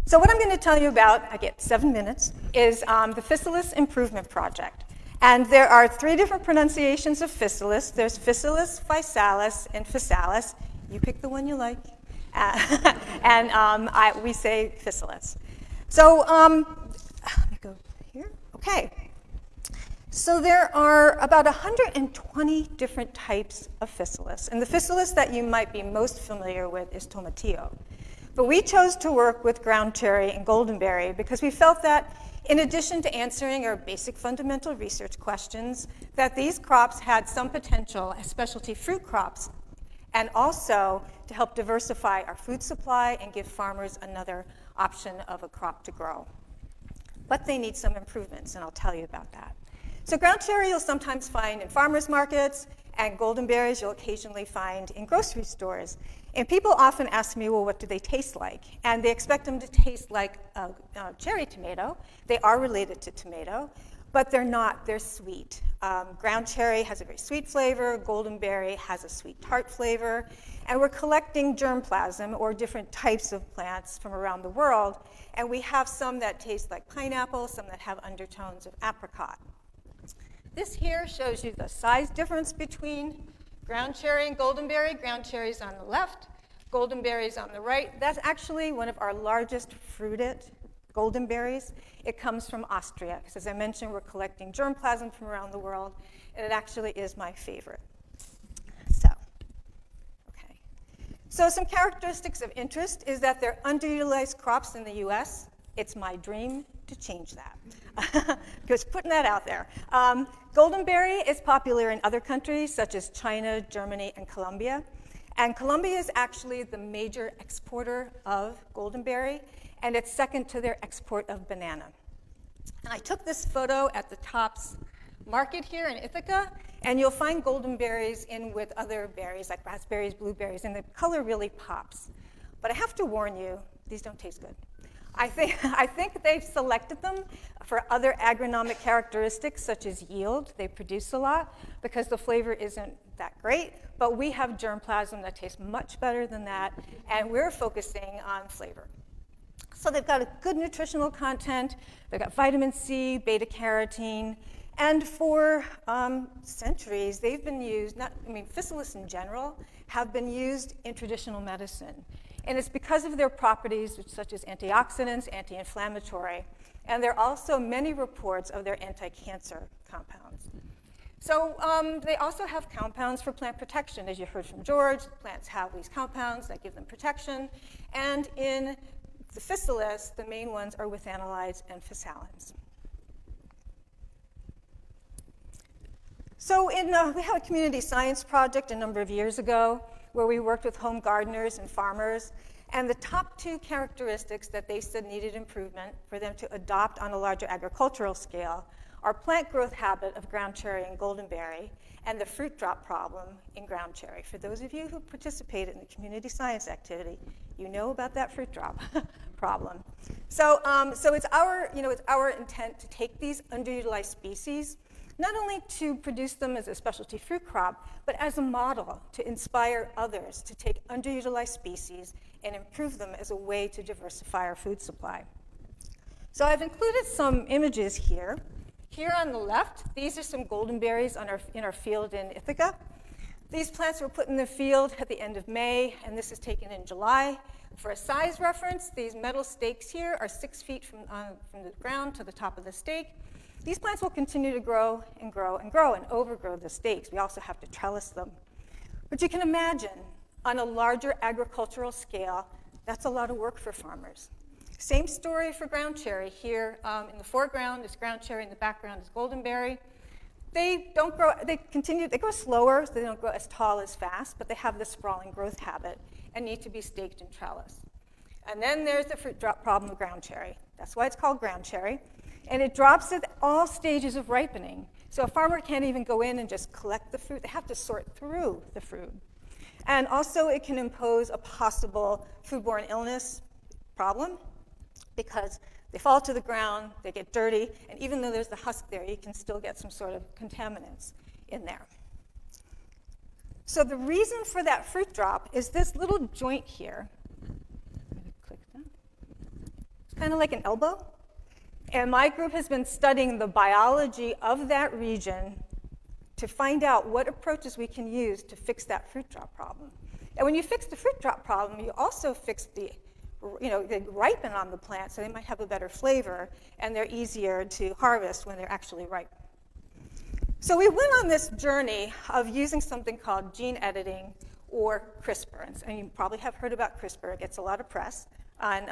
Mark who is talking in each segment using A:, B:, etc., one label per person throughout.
A: So what I'm going to tell you about, I get 7 minutes, is the Physalis Improvement Project. And there are 3 different pronunciations of Physalis. There's Physalis, Physalis, and Physalis. You pick the one you like. We say Physalis. So let me go here. Okay. So there are about 120 different types of Physalis. And the Physalis that you might be most familiar with is tomatillo. But we chose to work with ground cherry and goldenberry because we felt that in addition to answering our basic fundamental research questions, that these crops had some potential as specialty fruit crops and also to help diversify our food supply and give farmers another option of a crop to grow. But they need some improvements, and I'll tell you about that. So ground cherry you'll sometimes find in farmers markets, and goldenberries you'll occasionally find in grocery stores. And people often ask me, well, what do they taste like? And they expect them to taste like a cherry tomato. They are related to tomato, but they're not. They're sweet. Ground cherry has a very sweet flavor. Goldenberry has a sweet tart flavor. And we're collecting germplasm, or different types of plants from around the world. And we have some that taste like pineapple, some that have undertones of apricot. This here shows you the size difference between ground cherry and goldenberry. Ground cherry's on the left, goldenberry's on the right. That's actually one of our largest fruited goldenberries. It comes from Austria, because as I mentioned, we're collecting germplasm from around the world, and it actually is my favorite. So some characteristics of interest is that they're underutilized crops in the US. It's my dream to change that. Just putting that out there. Goldenberry is popular in other countries, such as China, Germany, and Colombia. And Colombia is actually the major exporter of goldenberry, and it's second to their export of banana. And I took this photo at the Tops Market here in Ithaca, and you'll find goldenberries in with other berries, like raspberries, blueberries, and the color really pops. But I have to warn you, these don't taste good. I think they've selected them for other agronomic characteristics, such as yield. They produce a lot because the flavor isn't that great, but we have germplasm that tastes much better than that, and we're focusing on flavor. So they've got a good nutritional content. They've got vitamin C, beta-carotene, and for centuries, they've been used, Physalis in general, have been used in traditional medicine. And it's because of their properties, such as antioxidants, anti-inflammatory. And there are also many reports of their anti-cancer compounds. So they also have compounds for plant protection. As you heard from George, plants have these compounds that give them protection. And in the Physalis, the main ones are withanolides and physalins. So we had a community science project a number of years ago where we worked with home gardeners and farmers. And the top 2 characteristics that they said needed improvement for them to adopt on a larger agricultural scale are plant growth habit of ground cherry and goldenberry and the fruit drop problem in ground cherry. For those of you who participated in the community science activity, you know about that fruit drop problem. So it's our intent to take these underutilized species, not only to produce them as a specialty fruit crop, but as a model to inspire others to take underutilized species and improve them as a way to diversify our food supply. So I've included some images here. Here on the left, these are some goldenberries in our field in Ithaca. These plants were put in the field at the end of May, and this is taken in July. For a size reference, these metal stakes here are 6 feet from the ground to the top of the stake. These plants will continue to grow and grow and grow and overgrow the stakes. We also have to trellis them. But you can imagine, on a larger agricultural scale, that's a lot of work for farmers. Same story for ground cherry. Here in the foreground is ground cherry, in the background is goldenberry. They don't grow, they grow slower, so they don't grow as tall as fast, but they have this sprawling growth habit and need to be staked and trellised. And then there's the fruit drop problem of ground cherry. That's why it's called ground cherry. And it drops at all stages of ripening. So a farmer can't even go in and just collect the fruit. They have to sort through the fruit. And also it can impose a possible foodborne illness problem because they fall to the ground, they get dirty, and even though there's the husk there, you can still get some sort of contaminants in there. So the reason for that fruit drop is this little joint here. Click that. kind of like an elbow. And my group has been studying the biology of that region to find out what approaches we can use to fix that fruit drop problem. And when you fix the fruit drop problem, you also fix they ripen on the plant, so they might have a better flavor, and they're easier to harvest when they're actually ripe. So we went on this journey of using something called gene editing or CRISPR. And you probably have heard about CRISPR. It gets a lot of press. And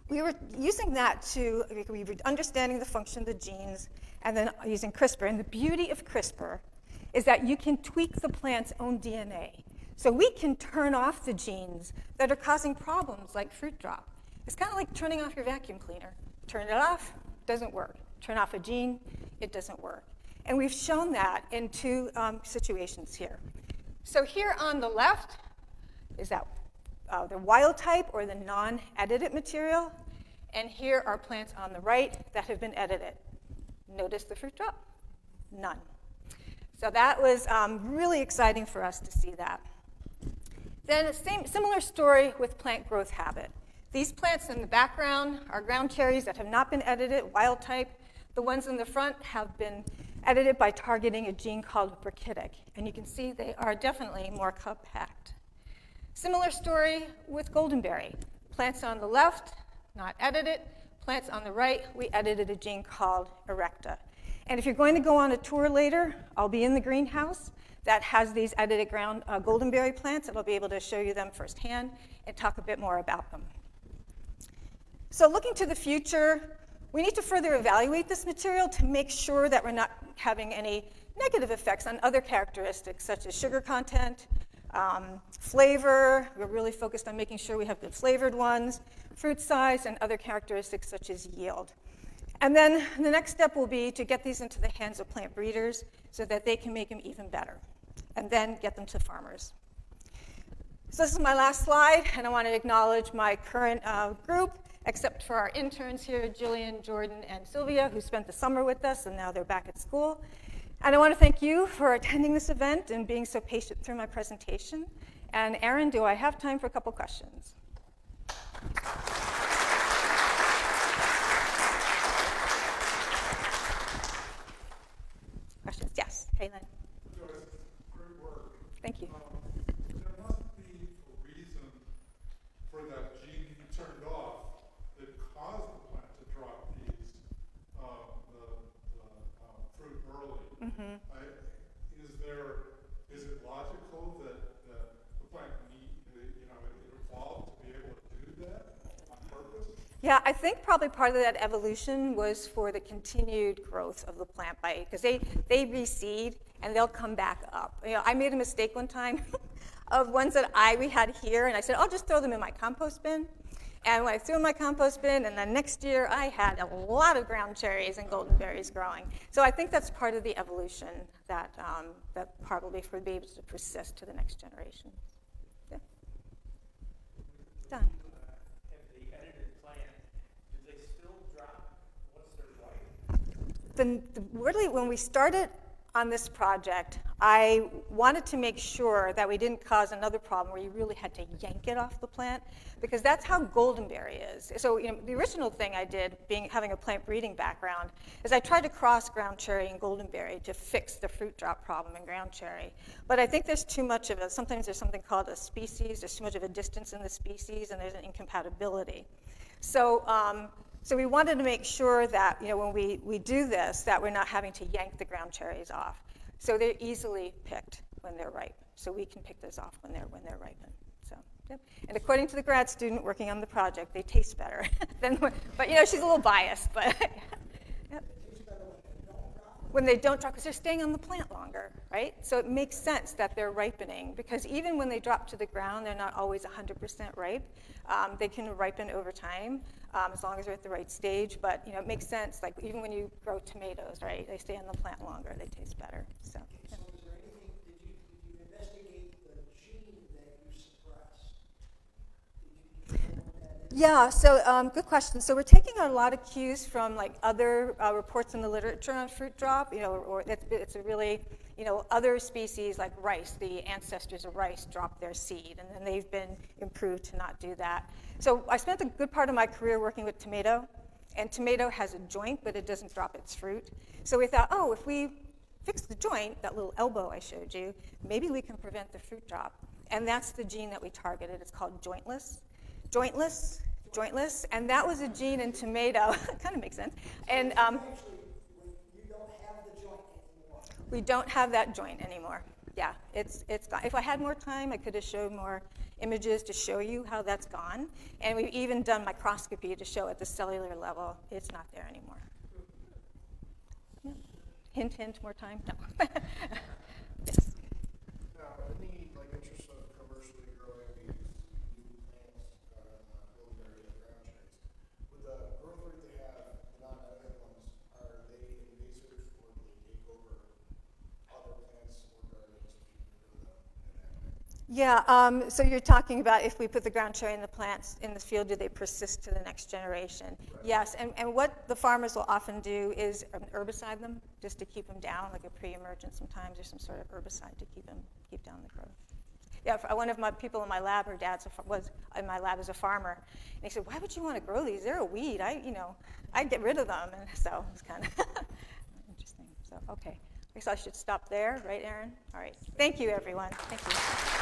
A: we were using that we were understanding the function of the genes and then using CRISPR. And the beauty of CRISPR is that you can tweak the plant's own DNA. So we can turn off the genes that are causing problems like fruit drop. It's kind of like turning off your vacuum cleaner. Turn it off, doesn't work. Turn off a gene, it doesn't work. And we've shown that in two situations here. So here on the left is that the wild type or the non-edited material. And here are plants on the right that have been edited. Notice the fruit drop? None. So that was really exciting for us to see that. Then a similar story with plant growth habit. These plants in the background are ground cherries that have not been edited, wild type. The ones in the front have been edited by targeting a gene called brachytic. And you can see they are definitely more compact. Similar story with goldenberry. Plants on the left, not edited. Plants on the right, we edited a gene called erecta. And if you're going to go on a tour later, I'll be in the greenhouse that has these edited goldenberry plants, and I'll be able to show you them firsthand and talk a bit more about them. So looking to the future, we need to further evaluate this material to make sure that we're not having any negative effects on other characteristics such as sugar content, flavor. We're really focused on making sure we have good flavored ones, fruit size, and other characteristics such as yield. And then the next step will be to get these into the hands of plant breeders so that they can make them even better, and then get them to farmers. So this is my last slide, and I want to acknowledge my current group, except for our interns here, Jillian, Jordan, and Sylvia, who spent the summer with us, and now they're back at school. And I want to thank you for attending this event and being so patient through my presentation. And Erin, do I have time for a couple questions? Questions? Yes. Hey, Lynn.
B: Joyce, great work.
A: Thank you.
B: There must be a reason for that gene you turned off that caused the plant to drop these fruit early.
A: Mm-hmm.
B: Is it logical that the plant it evolved to be able to do that on purpose?
A: Yeah, I think probably part of that evolution was for the continued growth of the plant because they reseed and they'll come back up. I made a mistake one time of ones that we had here, and I said, I'll just throw them in my compost bin. And when I threw in my compost bin, and then next year I had a lot of ground cherries and goldenberries growing. So I think that's part of the evolution that probably for be able to persist to the next generation. Yeah. Done. Really, when we started on this project, I wanted to make sure that we didn't cause another problem where you really had to yank it off the plant, because that's how goldenberry is. So the original thing I did, having a plant breeding background, is I tried to cross ground cherry and goldenberry to fix the fruit drop problem in ground cherry. But I think there's too much of it. Sometimes there's something called a species. There's too much of a distance in the species, and there's an incompatibility. So we wanted to make sure that when we do this, that we're not having to yank the ground cherries off. So they're easily picked when they're ripe. So we can pick those off when they're ripened. So, yep. And according to the grad student working on the project, they taste better but she's a little biased. But yep. When they don't drop, because they're staying on the plant longer, right? So it makes sense that they're ripening, because even when they drop to the ground, they're not always 100% ripe. They can ripen over time as long as they're at the right stage. But it makes sense. Like even when you grow tomatoes, right? They stay on the plant longer. They taste better. So.
C: So is there anything? Did you investigate the gene that you suppressed? Did you know what that
A: Yeah, so good question. So we're taking a lot of cues from like other reports in the literature on fruit drop, or it's a really, other species like rice, the ancestors of rice drop their seed, and then they've been improved to not do that. So I spent a good part of my career working with tomato, and tomato has a joint, but it doesn't drop its fruit. So we thought, oh, if we fix the joint, that little elbow I showed you, maybe we can prevent the fruit drop. And that's the gene that we targeted. It's called jointless. Jointless, and that was a gene in tomato. Kind of makes sense. And
C: Actually, when you don't have the joint anymore.
A: we don't have that joint anymore. Yeah, it's gone. If I had more time, I could have showed more images to show you how that's gone. And we've even done microscopy to show at the cellular level it's not there anymore. Yeah. Hint, hint, more time? No. Yes.
D: Now, in the interest of commercially growing these new plants, bilberry and ground cherries, with the growth rate they have, non-edible ones, are they invasive or do they take over other plants or gardens if you grow them in that way?
A: Yeah, so you're talking about if we put the ground cherry in the plants in the field, do they persist to the next generation?
D: Right.
A: Yes, and what the farmers will often do is herbicide them just to keep them down, like a pre-emergent sometimes, or some sort of herbicide to keep down the growth. Yeah, one of my people in my lab, her dad was in my lab as a farmer, and he said, "Why would you want to grow these? They're a weed. I'd get rid of them." And so it's kind of interesting. So okay, I guess I should stop there, right, Aaron? All right. Thank you, everyone. Thank you.